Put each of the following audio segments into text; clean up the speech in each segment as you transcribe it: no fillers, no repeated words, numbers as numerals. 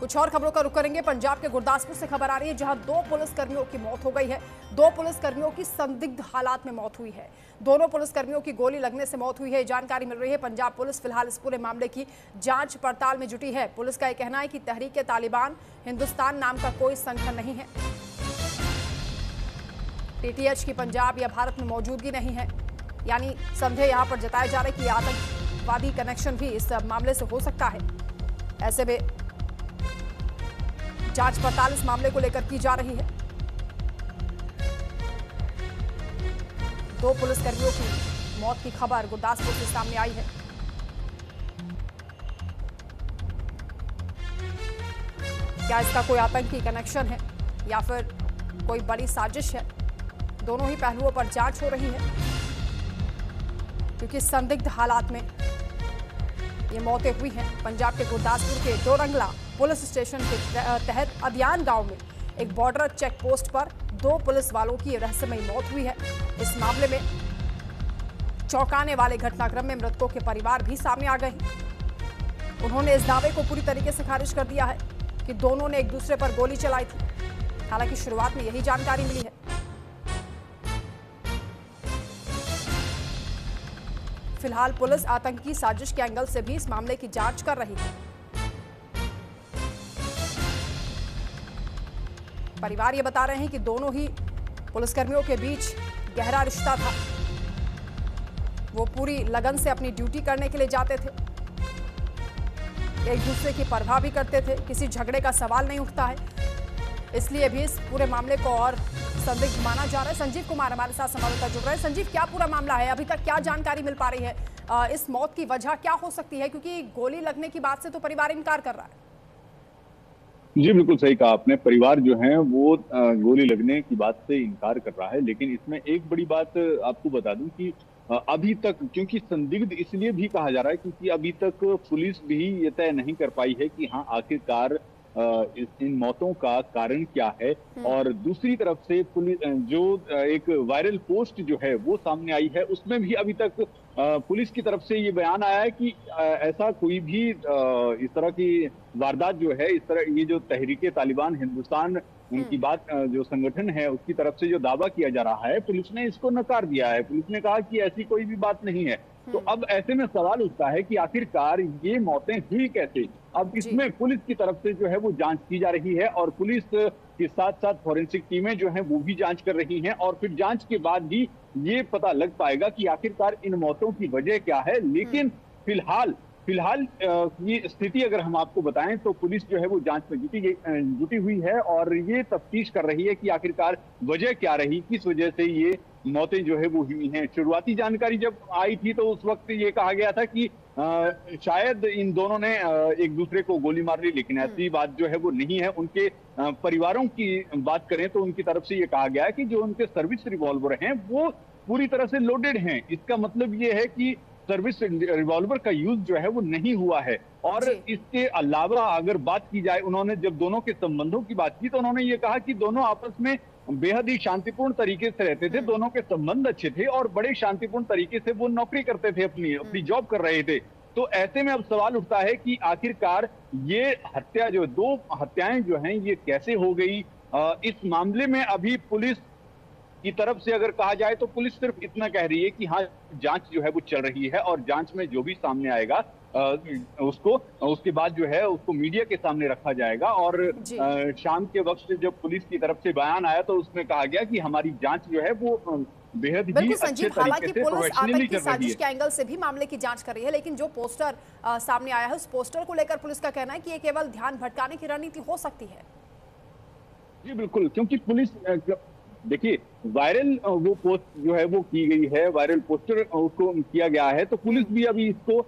कुछ और खबरों का रुख करेंगे। पंजाब के गुरदासपुर से खबर आ रही है, जहां 2 पुलिसकर्मियों की मौत हो गई है। 2 पुलिसकर्मियों की संदिग्ध हालात में मौत हुई है। दोनों पुलिसकर्मियों की गोली लगने से मौत हुई है, जानकारी मिल रही है। पंजाब पुलिस फिलहाल इस पूरे मामले की जांच पड़ताल में जुटी है। पुलिस का यह कहना है कि तहरीक-ए-तालिबान हिंदुस्तान नाम का कोई संगठन नहीं है। टीटीएच की पंजाब या भारत में मौजूदगी नहीं है, यानी संदेह यहां पर जताया जा रहा है कि आतंकवादी कनेक्शन भी इस मामले से हो सकता है। ऐसे में जांच पड़ताल इस मामले को लेकर की जा रही है। 2 पुलिसकर्मियों की मौत की खबर गुरदासपुर से सामने आई है। क्या इसका कोई आतंकी कनेक्शन है या फिर कोई बड़ी साजिश है? दोनों ही पहलुओं पर जांच हो रही है, क्योंकि संदिग्ध हालात में ये मौतें हुई हैं। पंजाब के गुरदासपुर के डोरंगला पुलिस स्टेशन के तहत अदियान गांव में एक बॉर्डर चेक पोस्ट पर 2 पुलिस वालों की रहस्यमयी मौत हुई है। इस मामले में चौंकाने वाले घटनाक्रम में मृतकों के परिवार भी सामने आ गए। उन्होंने इस दावे को पूरी तरीके से खारिज कर दिया है कि दोनों ने एक दूसरे पर गोली चलाई थी। हालांकि शुरुआत में यही जानकारी मिली है। फिलहाल पुलिस आतंकी साजिश के एंगल से भी इस मामले की जांच कर रही है। परिवार ये बता रहे हैं कि दोनों ही पुलिसकर्मियों के बीच गहरा रिश्ता था। वो पूरी लगन से अपनी ड्यूटी करने के लिए जाते थे, एक दूसरे की परवाह भी करते थे। किसी झगड़े का सवाल नहीं उठता है, इसलिए भी इस पूरे मामले को और संदिग्ध माना जा रहा है। संजीव कुमार हमारे साथ संवाददाता जुड़ रहे हैं। संजीव, क्या पूरा मामला है? अभी तक क्या जानकारी मिल पा रही है? इस मौत की वजह क्या हो सकती है? क्योंकि गोली लगने की बात से तो परिवार इनकार कर रहा है। जी बिल्कुल सही कहा आपने। परिवार जो है वो गोली लगने की बात से इनकार कर रहा है, लेकिन इसमें एक बड़ी बात आपको बता दूं कि अभी तक, क्योंकि संदिग्ध इसलिए भी कहा जा रहा है क्योंकि अभी तक पुलिस भी ये तय नहीं कर पाई है कि हाँ आखिरकार इन मौतों का कारण क्या है। और दूसरी तरफ से पुलिस जो एक वायरल पोस्ट जो है वो सामने आई है, उसमें भी अभी तक पुलिस की तरफ से ये बयान आया है कि ऐसा कोई भी इस तरह की वारदात जो है, इस तरह ये जो तहरीक-ए-तालिबान हिंदुस्तान उनकी बात जो संगठन है उसकी तरफ से जो दावा किया जा रहा है, पुलिस ने इसको नकार दिया है। पुलिस ने कहा कि ऐसी कोई भी बात नहीं है। तो अब ऐसे में सवाल उठता है कि आखिरकार ये मौतें हुई कैसे। अब इसमें पुलिस की तरफ से जो है वो जांच की जा रही है और पुलिस के साथ साथ फॉरेंसिक टीमें जो हैं वो भी जांच कर रही हैं और फिर जांच के बाद ही ये पता लग पाएगा कि आखिरकार इन मौतों की वजह क्या है। लेकिन फिलहाल ये स्थिति अगर हम आपको बताएं तो पुलिस जो है वो जांच में जुटी हुई है और ये तफ्तीश कर रही है कि आखिरकार वजह क्या रही, किस वजह से ये मौतें जो है वो हुई हैं। शुरुआती जानकारी जब आई थी तो उस वक्त ये कहा गया था कि शायद इन दोनों ने एक दूसरे को गोली मार ली, लेकिन ऐसी बात जो है वो नहीं है। उनके परिवारों की बात करें तो उनकी तरफ से ये कहा गया है कि जो उनके सर्विस रिवॉल्वर हैं वो पूरी तरह से लोडेड हैं। इसका मतलब ये है कि सर्विस रिवॉल्वर का यूज जो है वो नहीं हुआ है। और इसके अलावा अगर बात की जाए, उन्होंने जब दोनों के संबंधों की बात की तो उन्होंने ये कहा कि दोनों आपस में बेहद ही शांतिपूर्ण तरीके से रहते थे, दोनों के संबंध अच्छे थे और बड़े शांतिपूर्ण तरीके से वो नौकरी करते थे, अपनी जॉब कर रहे थे। तो ऐसे में अब सवाल उठता है कि आखिरकार ये हत्या जो 2 हत्याएं जो हैं ये कैसे हो गई। इस मामले में अभी पुलिस की तरफ से अगर कहा जाए तो पुलिस सिर्फ इतना कह रही है कि हाँ जांच जो है वो चल रही है और जांच में जो भी सामने आएगा उसके बाद जो है उसको मीडिया के सामने रखा जाएगा। और शाम के वक्त जब पुलिस की तरफ से बयान आया तो उसमें कहा गया कि हमारी जांच जो है वो बेहद ही अच्छे तरीके से प्रोफेशनली चल रही है। साजिश के एंगल से भी मामले की जांच कर रही है, लेकिन जो पोस्टर सामने आया है उस पोस्टर को लेकर पुलिस का कहना है कि ये केवल ध्यान भटकाने की रणनीति हो सकती है। जी बिल्कुल, क्योंकि पुलिस देखिए वायरल वो पोस्ट जो है वो की गई है, वायरल पोस्टर उसको किया गया है, तो पुलिस भी अभी इसको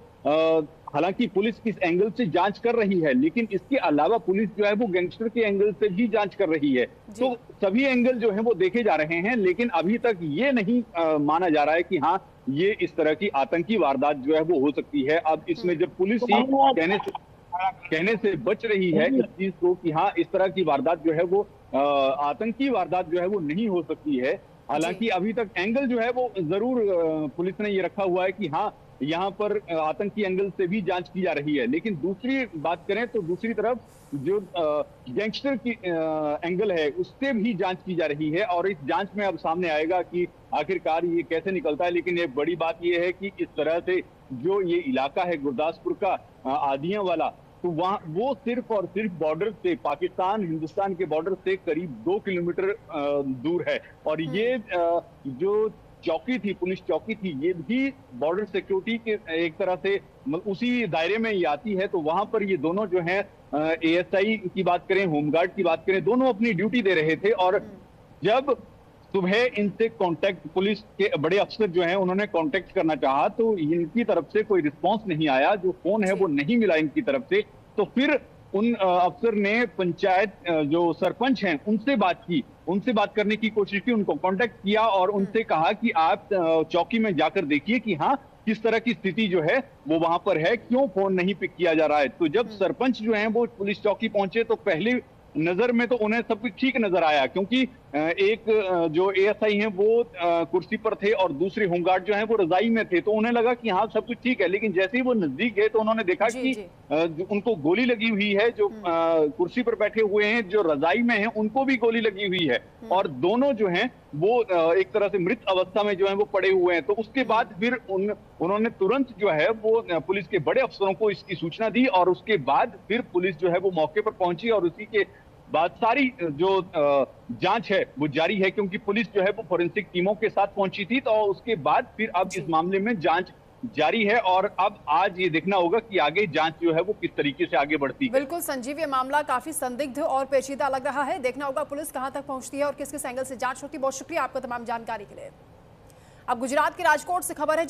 हालांकि पुलिस किस एंगल से जांच कर रही है, लेकिन इसके अलावा पुलिस जो है वो गैंगस्टर के एंगल से भी जांच कर रही है। तो सभी एंगल जो है वो देखे जा रहे हैं, लेकिन अभी तक ये नहीं माना जा रहा है कि हाँ ये इस तरह की आतंकी वारदात जो है वो हो सकती है। अब इसमें जब पुलिस ही कहने से बच रही है इस चीज को कि हाँ इस तरह की वारदात जो है वो आतंकी वारदात जो है वो नहीं हो सकती है। हालांकि अभी तक एंगल जो है वो जरूर पुलिस ने ये रखा हुआ है कि हाँ यहाँ पर आतंकी एंगल से भी जांच की जा रही है। लेकिन दूसरी बात करें तो दूसरी तरफ जो गैंगस्टर की एंगल है उससे भी जांच की जा रही है, और इस जांच में अब सामने आएगा कि आखिरकार ये कैसे निकलता है। लेकिन एक बड़ी बात ये है कि इस तरह से जो ये इलाका है गुरदासपुर का आदियां वाला, तो वहाँ वो सिर्फ और सिर्फ बॉर्डर से, पाकिस्तान हिंदुस्तान के बॉर्डर से करीब 2 किलोमीटर दूर है। और ये जो चौकी थी, पुलिस चौकी थी, ये भी बॉर्डर सिक्योरिटी के एक तरह से उसी दायरे में ही आती है। तो वहां पर ये दोनों जो है एएसआई की बात करें, होमगार्ड की बात करें, दोनों अपनी ड्यूटी दे रहे थे। और जब सुबह इनसे कांटेक्ट, पुलिस के बड़े अफसर जो हैं उन्होंने कांटेक्ट करना चाहा तो इनकी तरफ से कोई रिस्पांस नहीं आया, जो फोन है वो नहीं मिला इनकी तरफ से। तो फिर उन अफसर ने पंचायत जो सरपंच हैं उनसे बात की, उनसे बात करने की कोशिश की, उनको कांटेक्ट किया और उनसे कहा कि आप चौकी में जाकर देखिए कि हाँ किस तरह की स्थिति जो है वो वहां पर है, क्यों फोन नहीं पिक किया जा रहा है। तो जब सरपंच जो हैं वो पुलिस चौकी पहुंचे तो पहले नजर में तो उन्हें सब कुछ ठीक नजर आया, क्योंकि एक जो एएसआई हैं वो कुर्सी पर थे और दूसरे होमगार्ड जो हैं वो रजाई में थे। तो उन्हें लगा कि हाँ सब कुछ ठीक है। लेकिन जैसे ही वो नजदीक गए तो उन्होंने देखा कि उनको गोली लगी हुई है, जो कुर्सी पर बैठे हुए हैं, जो रजाई में हैं, उनको भी गोली लगी हुई है, और दोनों जो हैं वो एक तरह से मृत अवस्था में जो है वो पड़े हुए हैं। तो उसके बाद फिर उन्होंने तुरंत जो है वो पुलिस के बड़े अफसरों को इसकी सूचना दी, और उसके बाद फिर पुलिस जो है वो मौके पर पहुंची, और उसी के बाद सारी जो जांच है वो जारी है, क्योंकि पुलिस जो है वो फोरेंसिक टीमों के साथ पहुंची थी। तो उसके बाद फिर अब इस मामले में जांच जारी है, और अब आज ये देखना होगा कि आगे जांच जो है वो किस तरीके से आगे बढ़ती है। बिल्कुल संजीव, ये मामला काफी संदिग्ध और पेचीदा लग रहा है। देखना होगा पुलिस कहां तक पहुंचती है और किस किस एंगल से जांच होती है। बहुत शुक्रिया आपका तमाम जानकारी के लिए। अब गुजरात के राजकोट से खबर है।